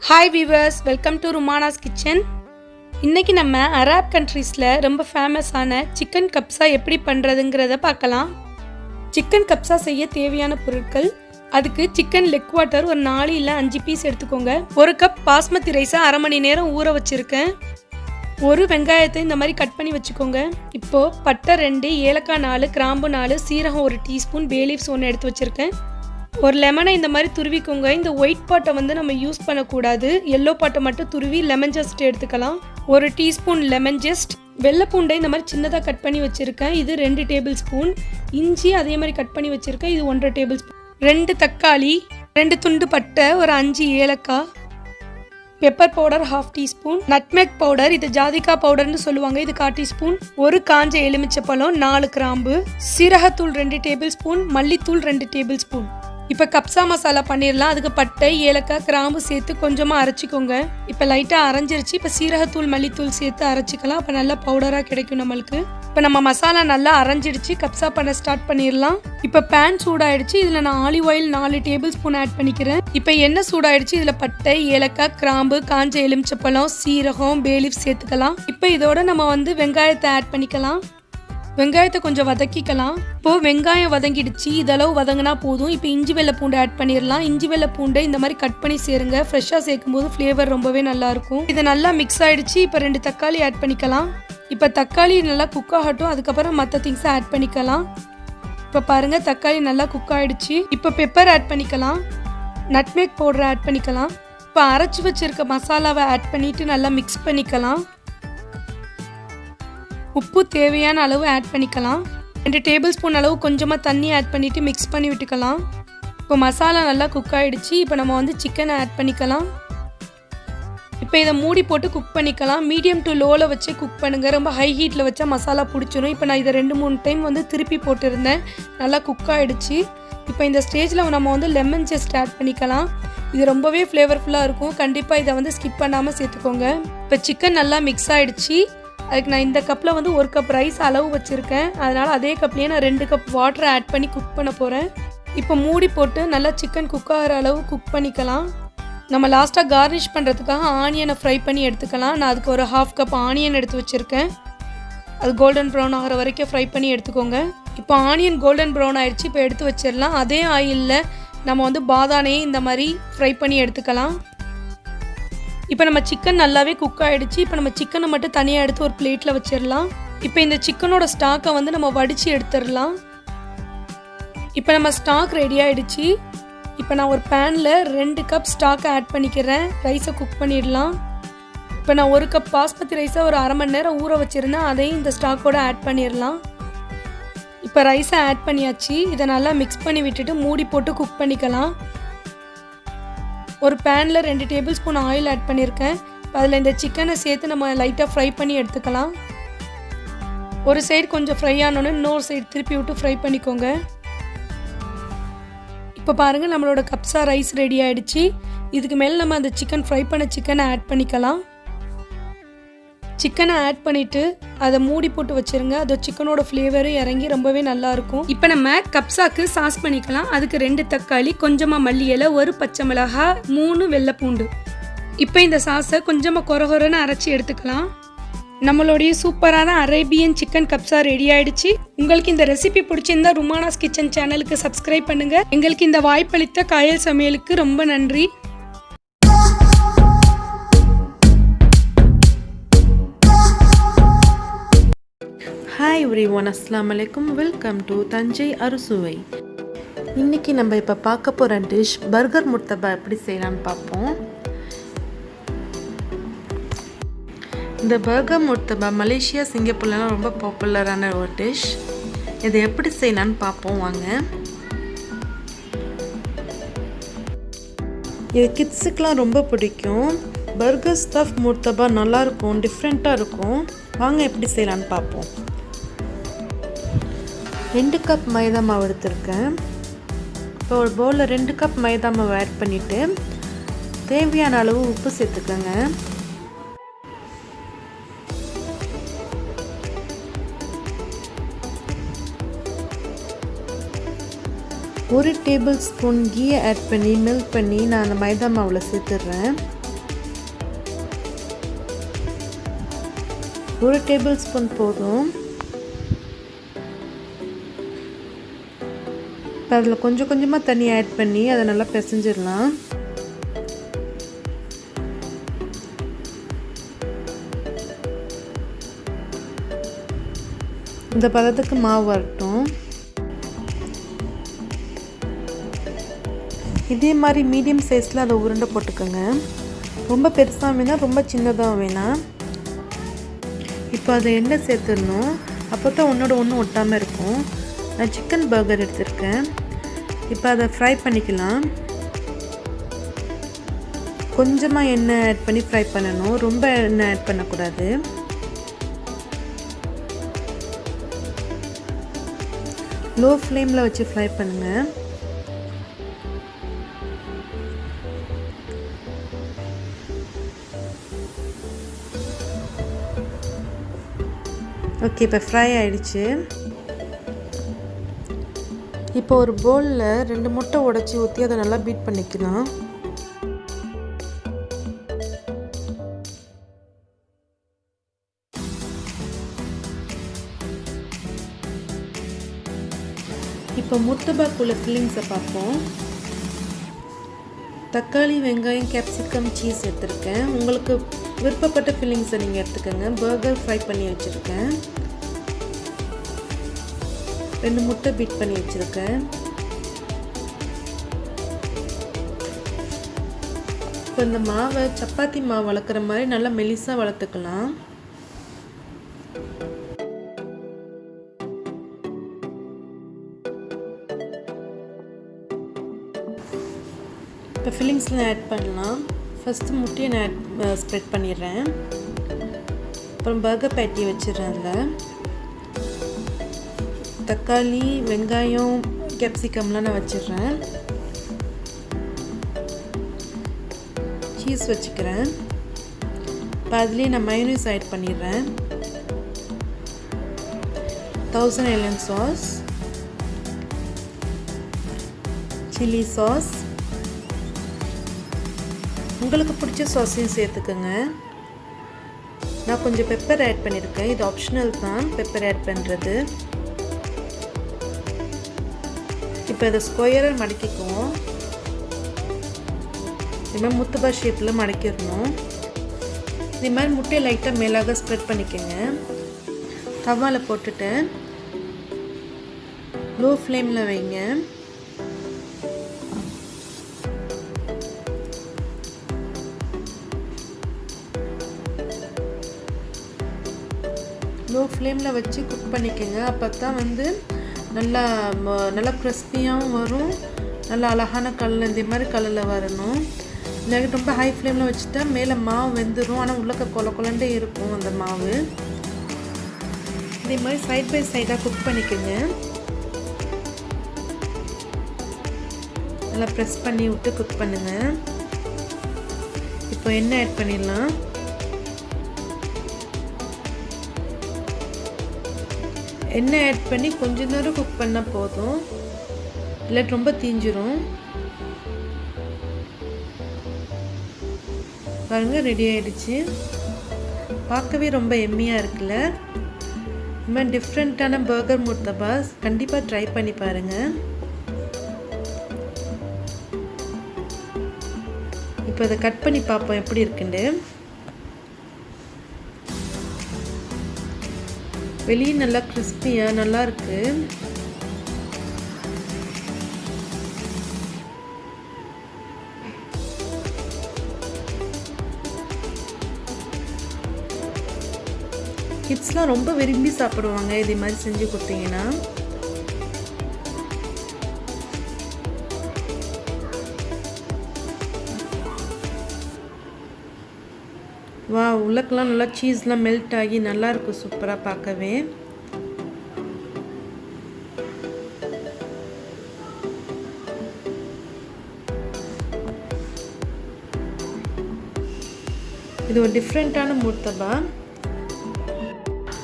Hi viewers, welcome to Rumana's kitchen. இன்றைக்கி நம்ம Arab கண்ட்ரீஸில் ரொம்ப ஃபேமஸான சிக்கன் கப்சா எப்படி பண்ணுறதுங்கிறத பார்க்கலாம். சிக்கன் கப்சா செய்ய தேவையான பொருட்கள்: அதுக்கு சிக்கன் லெக் வாட்டர் ஒரு 4 இல்லை 5 பீஸ் எடுத்துக்கோங்க. 1 கப் பாஸ்மதி ரைஸை அரை மணி நேரம் ஊற வச்சுருக்கேன். 1 வெங்காயத்தை இந்த மாதிரி கட் பண்ணி வச்சுக்கோங்க. இப்போது பட்டை 2, ஏலக்காய் 4, கிராம்பு 4, சீரகம் 1 டீஸ்பூன், பே லீவ்ஸ் 1 எடுத்து வச்சுருக்கேன். ஒரு லெமனை இந்த மாதிரி துருவிக்கோங்க. இந்த ஒயிட் பாட்டை நம்ம யூஸ் பண்ணக்கூடாது. எல்லோ பாட்டை மட்டும் துருவி லெமன் ஜஸ்ட் எடுத்துக்கலாம். 1 டீஸ்பூன் லெமன் ஜஸ்ட். வெள்ளை பூண்டை இந்த மாதிரி சின்னதாக கட் பண்ணி வச்சுருக்கேன். இது 2 டேபிள் ஸ்பூன். இஞ்சி அதே மாதிரி கட் பண்ணி வச்சுருக்கேன். இது 1.5 டேபிள் ஸ்பூன். 2 தக்காளி, 2 துண்டு பட்டை, ஒரு 5 ஏலக்காய், pepper powder 1/2 teaspoon, nutmeg powder, இது ஜாதிக்காய் பவுடர்னு சொல்லுவாங்க, இது 1/4 டீஸ்பூன், 1 காஞ்ச எலுமிச்சப்பழம், 4 கிராம்பு, சீரகத்தூள் 2 டேபிள் ஸ்பூன், மல்லித்தூள் 2 டேபிள் ஸ்பூன். இப்போ கப்சா மசாலா பண்ணிடலாம். அதுக்கு பட்டை, ஏலக்காய், கிராம்பு சேர்த்து கொஞ்சமாக அரைச்சிக்கோங்க. இப்போ லைட்டாக அரைஞ்சிருச்சு. இப்போ சீரகத்தூள், மல்லித்தூள் சேர்த்து அரைச்சிக்கலாம். அப்போ நல்லா பவுடராக கிடைக்கும் நம்மளுக்கு. இப்போ நம்ம மசாலா நல்லா அரைஞ்சிடுச்சு. கப்சா பண்ண ஸ்டார்ட் பண்ணிடலாம். இப்போ பேன் சூடாயிடுச்சு. இதில் நான் olive oil 4 tablespoon add பண்ணிக்கிறேன். இப்போ எண்ணெய் சூடாயிடுச்சு. இதில் பட்டை, ஏலக்காய், கிராம்பு, காஞ்ச எலுமிச்சப்பழம், சீரகம், பே லீஃப் சேர்த்துக்கலாம். இப்போ இதோட நம்ம வெங்காயத்தை ஆட் பண்ணிக்கலாம். வெங்காயத்தை கொஞ்சம் வதக்கிக்கலாம். இப்போது வெங்காயம் வதங்கிடுச்சு. இதளவு வதங்கினா போதும். இப்போ இஞ்சி வெள்ளை பூண்டு ஆட் பண்ணிடலாம். இஞ்சி வெள்ளை பூண்டை இந்த மாதிரி கட் பண்ணி சேருங்க. ஃப்ரெஷ்ஷாக சேர்க்கும் போது ஃப்ளேவர் ரொம்பவே நல்லாயிருக்கும். இது நல்லா மிக்ஸ் ஆகிடுச்சு. இப்போ 2 தக்காளி ஆட் பண்ணிக்கலாம். இப்போ தக்காளி நல்லா குக் ஆகட்டும். அதுக்கப்புறம் மற்ற திங்ஸை ஆட் பண்ணிக்கலாம். இப்போ பாருங்கள், தக்காளி நல்லா குக் ஆகிடுச்சு. இப்போ பெப்பர் ஆட் பண்ணிக்கலாம். நட்மெக் பவுடரை ஆட் பண்ணிக்கலாம். இப்போ அரைச்சி வச்சுருக்க மசாலாவை ஆட் பண்ணிவிட்டு நல்லா மிக்ஸ் பண்ணிக்கலாம். உப்பு தேவையான அளவு ஆட் பண்ணிக்கலாம். 2 டேபிள் ஸ்பூன் அளவு கொஞ்சமாக தண்ணி ஆட் பண்ணிவிட்டு மிக்ஸ் பண்ணி விட்டுக்கலாம். இப்போ மசாலா நல்லா குக் ஆகிடுச்சு. இப்போ நம்ம சிக்கனை ஆட் பண்ணிக்கலாம். இப்போ இதை மூடி போட்டு குக் பண்ணிக்கலாம். மீடியம் டு லோவில் வச்சு குக் பண்ணுங்கள். ரொம்ப ஹை ஹீட்டில் வச்சா மசாலா பிடிச்சிடும். இப்போ நான் இதை 2-3 டைம் திருப்பி போட்டுருந்தேன். நல்லா குக் ஆகிடுச்சு. இப்போ இந்த ஸ்டேஜில் நம்ம லெமன் ஜஸ்ட் ஆட் பண்ணிக்கலாம். இது ரொம்பவே ஃப்ளேவர்ஃபுல்லாக இருக்கும். கண்டிப்பாக இதை ஸ்கிப் பண்ணாமல் சேர்த்துக்கோங்க. இப்போ சிக்கன் நல்லா மிக்ஸ் ஆகிடுச்சு. அதுக்கு நான் இந்த கப்பில் 1 கப் ரைஸ் அளவு வச்சுருக்கேன். அதனால் அதே கப்லேயே நான் 2 கப் வாட்டரை ஆட் பண்ணி குக் பண்ண போகிறேன். இப்போ மூடி போட்டு நல்லா சிக்கன் குக் ஆகிற அளவு குக் பண்ணிக்கலாம். நம்ம லாஸ்ட்டாக கார்னிஷ் பண்ணுறதுக்காக ஆனியனை ஃப்ரை பண்ணி எடுத்துக்கலாம். நான் அதுக்கு ஒரு 1/2 கப் ஆனியன் எடுத்து வச்சுருக்கேன். அது கோல்டன் ப்ரௌன் ஆகிற வரைக்கும் ஃப்ரை பண்ணி எடுத்துக்கோங்க. இப்போ ஆனியன் கோல்டன் ப்ரௌன் ஆகிடுச்சு. இப்போ எடுத்து வச்சிடலாம். அதே ஆயிலில் நம்ம பாதானையும் இந்த மாதிரி ஃப்ரை பண்ணி எடுத்துக்கலாம். இப்போ நம்ம சிக்கன் நல்லாவே குக் ஆகிடுச்சு. இப்போ நம்ம சிக்கனை மட்டும் தனியாக எடுத்து ஒரு பிளேட்டில் வச்சிடலாம். இப்போ இந்த சிக்கனோட ஸ்டாக்கை நம்ம வடித்து எடுத்துடலாம். இப்போ நம்ம ஸ்டாக் ரெடி ஆகிடுச்சு. இப்போ நான் ஒரு பேனில் 2 கப் ஸ்டாக்கை ஆட் பண்ணிக்கிறேன். ரைஸை குக் பண்ணிடலாம். இப்போ நான் 1 கப் பாஸ்மதி ரைஸை ஒரு அரை மணி நேரம் ஊற வச்சுருந்தேன். அதையும் இந்த ஸ்டாக்கோடு ஆட் பண்ணிடலாம். இப்போ ரைஸை ஆட் பண்ணியாச்சு. இதை நல்லா மிக்ஸ் பண்ணி விட்டுட்டு மூடி போட்டு குக் பண்ணிக்கலாம். ஒரு பேனில் 2 டேபிள் ஸ்பூன் ஆயில் ஆட் பண்ணியிருக்கேன். அதில் இந்த சிக்கனை சேர்த்து நம்ம லைட்டாக ஃப்ரை பண்ணி எடுத்துக்கலாம். ஒரு சைடு கொஞ்சம் ஃப்ரை ஆனோன்னு இன்னொரு சைடு திருப்பி விட்டு ஃப்ரை பண்ணிக்கோங்க. இப்போ பாருங்கள், நம்மளோட கப்சா ரைஸ் ரெடி ஆகிடுச்சு. இதுக்கு மேலே நம்ம அந்த ஃப்ரை பண்ண சிக்கனை ஆட் பண்ணிக்கலாம். சிக்கனை ஆட் பண்ணிவிட்டு அதை மூடி போட்டு வச்சுருங்க. அது சிக்கனோட ஃப்ளேவரும் இறங்கி ரொம்பவே நல்லாயிருக்கும். இப்போ நம்ம கப்சாக்கு சாஸ் பண்ணிக்கலாம். அதுக்கு 2 தக்காளி, கொஞ்சமாக மல்லி இலை, 1 பச்சை மிளகாய், 3 வெள்ளை பூண்டு. இப்போ இந்த சாஸை கொஞ்சமாக கொரகொரன்னு அரைச்சி எடுத்துக்கலாம். நம்மளுடைய சூப்பரான அரேபியன் சிக்கன் கப்சா ரெடி ஆகிடுச்சு. உங்களுக்கு இந்த ரெசிபி பிடிச்சிருந்தா ருமானாஸ் கிச்சன் சேனலுக்கு சப்ஸ்கிரைப் பண்ணுங்கள். எங்களுக்கு இந்த வாய்ப்பளித்த காயல் சமையலுக்கு ரொம்ப நன்றி. ஹாய் எவ்ரிவன், அஸ்ஸலாமு அலைக்கும். வெல்கம் டு தஞ்சை அறுசுவை. இன்றைக்கி நம்ம இப்போ பார்க்க போகிற டிஷ் பர்கர் முர்த்தபா எப்படி செய்யலான்னு பார்ப்போம். இந்த பர்கர் முர்த்தபா மலேசியா, சிங்கப்பூர்லாம் ரொம்ப பாப்புலரான ஒரு டிஷ். இதை எப்படி செய்யலான்னு பார்ப்போம் வாங்க. இது கிட்ஸுக்கெலாம் ரொம்ப பிடிக்கும். பர்கர் ஸ்டஃப் முர்த்தபா நல்லாயிருக்கும், டிஃப்ரெண்ட்டாக இருக்கும். வாங்க எப்படி செய்யலான்னு பார்ப்போம். 2 கப் மைதா மாவு எடுத்திருக்கேன். இப்போ ஒரு பவுலில் 2 கப் மைதா மாவு ஆட் பண்ணிவிட்டு தேவையான அளவு உப்பு சேர்த்துக்கோங்க. ஒரு டேபிள் ஸ்பூன் கீயை ஆட் பண்ணி மெல்ட் பண்ணி நான் அந்த மைதா மாவில் சேர்த்துடுறேன். 1 டேபிள் ஸ்பூன் போதும். இப்போ அதில் கொஞ்சம் கொஞ்சமாக தண்ணி ஆட் பண்ணி அதை நல்லா பிசைஞ்சிடலாம். இந்த பதத்துக்கு மாவு வரட்டும். இதே மாதிரி மீடியம் சைஸில் அதை உருண்டை போட்டுக்கோங்க. ரொம்ப பெருசாக வேணாம், ரொம்ப சின்னதாக வேணாம். இப்போ அதை எண்ணெய் சேர்த்துடணும். அப்போ தான் ஒன்றோட ஒன்று ஒட்டாமல் இருக்கும். நான் சிக்கன் பர்கர் எடுத்திருக்கேன். இப்போ அதை ஃப்ரை பண்ணிக்கலாம். கொஞ்சமாக எண்ணெய் ஆட் பண்ணி ஃப்ரை பண்ணணும், ரொம்ப எண்ணெய் ஆட் பண்ணக்கூடாது. லோ ஃப்ளேமில் வச்சு ஃப்ரை பண்ணுங்கள். ஓகே, இப்போ ஃப்ரை ஆகிடுச்சு. இப்போ ஒரு பவுலில் 2 முட்டை உடைச்சி ஊற்றி அதை நல்லா பீட் பண்ணிக்கலாம். இப்போ முர்த்தபாக்குள்ள ஃபில்லிங்ஸை பார்ப்போம். தக்காளி, வெங்காயம், கேப்சிகம், சீஸ் எடுத்துருக்கேன். உங்களுக்கு விருப்பப்பட்ட ஃபில்லிங்ஸை நீங்கள் எடுத்துக்கோங்க. பர்கர் ஃப்ரை பண்ணி வச்சுருக்கேன். 2 முட்டை பீட் பண்ணி வச்சுருக்கேன். இப்போ இந்த மாவை சப்பாத்தி மாவு வளர்க்குற மாதிரி நல்லா மெலிசாக வளர்த்துக்கலாம். இப்போ ஃபில்லிங்ஸில் ஆட் பண்ணலாம். ஃபஸ்ட்டு முட்டையை நான் ஸ்ப்ரெட் பண்ணிடுறேன். அப்புறம் பர்கர் பேட்டி வச்சிடுறேன். அதில் தக்காளி, வெங்காயம், கேப்சிகம்லாம் நான் வச்சிடுறேன். சீஸ் வச்சுக்கிறேன். இப்போ அதுலேயே நான் மயோனைஸ் ஆட் பண்ணிடுறேன். 1000 ml சாஸ், சில்லி சாஸ், உங்களுக்கு பிடிச்ச சாஸையும் சேர்த்துக்கோங்க. நான் கொஞ்சம் பெப்பர் ஆட் பண்ணியிருக்கேன். இது ஆப்ஷனல் தான், பெப்பர் ஆட் பண்ணுறது. இப்போ இதை ஸ்கொயராக மடக்கிக்குவோம். இதுமாதிரி முர்த்தபா ஷேப்பில் மடக்கிடணும். இதே மாதிரி முட்டையை லைட்டாக மேலாக ஸ்ப்ரெட் பண்ணிக்கோங்க. தவாவில் போட்டுட்டேன். லோ ஃப்ளேமில் வைங்க. லோ ஃப்ளேமில் வச்சு குக் பண்ணிக்கோங்க. அப்போ தான் நல்லா க்ரிஸ்பியாகவும் வரும். நல்லா அழகான கலர், இந்த மாதிரி கலரில் வரணும். இல்லை ரொம்ப ஹை ஃப்ளேமில் வச்சுட்டா மேலே மாவு வெந்துடும். ஆனால் உள்ளக்க கொலண்டே இருக்கும் அந்த மாவு. இதே மாதிரி சைட் பை சைடாக குக் பண்ணிக்கோங்க. நல்லா ப்ரெஸ் பண்ணி விட்டு குக் பண்ணுங்கள். இப்போ எண்ணெய் ஆட் பண்ணிடலாம். எண்ணெய் ஆட் பண்ணி கொஞ்சம் நேரம் குக் பண்ணால் போதும், இல்லை ரொம்ப தீஞ்சிரும். பாருங்கள், ரெடி ஆகிடுச்சு. பார்க்கவே ரொம்ப எம்மியாக இருக்குல்ல. இந்த மாதிரி டிஃப்ரெண்ட்டான பர்கர் முர்த்தபாஸ் கண்டிப்பாக ட்ரை பண்ணி பாருங்கள். இப்போ அதை கட் பண்ணி பார்ப்போம் எப்படி இருக்குண்டு. வெளியே நல்லா கிறிஸ்பியாக நல்லா இருக்கு. கிட்ஸ்லாம் ரொம்ப விரும்பி சாப்பிடுவாங்க இதே மாதிரி செஞ்சு கொடுத்தீங்கன்னா. வா, உள்ளக்கெல்லாம் நல்லா சீஸ்லாம் மெல்ட் ஆகி நல்லா இருக்கும், சூப்பராக பார்க்கவே. இது ஒரு டிஃப்ரெண்ட்டான முர்த்தபா.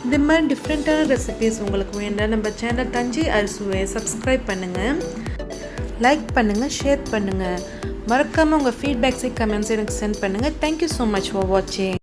இந்த மாதிரி டிஃப்ரெண்ட்டான ரெசிபீஸ் உங்களுக்கு வேண்டாம், நம்ம சேனல் தஞ்சை அறுசுவை சப்ஸ்கிரைப் பண்ணுங்கள், லைக் பண்ணுங்கள், ஷேர் பண்ணுங்கள். மறக்காமல் உங்கள் ஃபீட்பேக்ஸை கமெண்ட்ஸ் எனக்கு சென்ட் பண்ணுங்கள். தேங்க்யூ ஸோ மச் ஃபார் வாட்சிங்.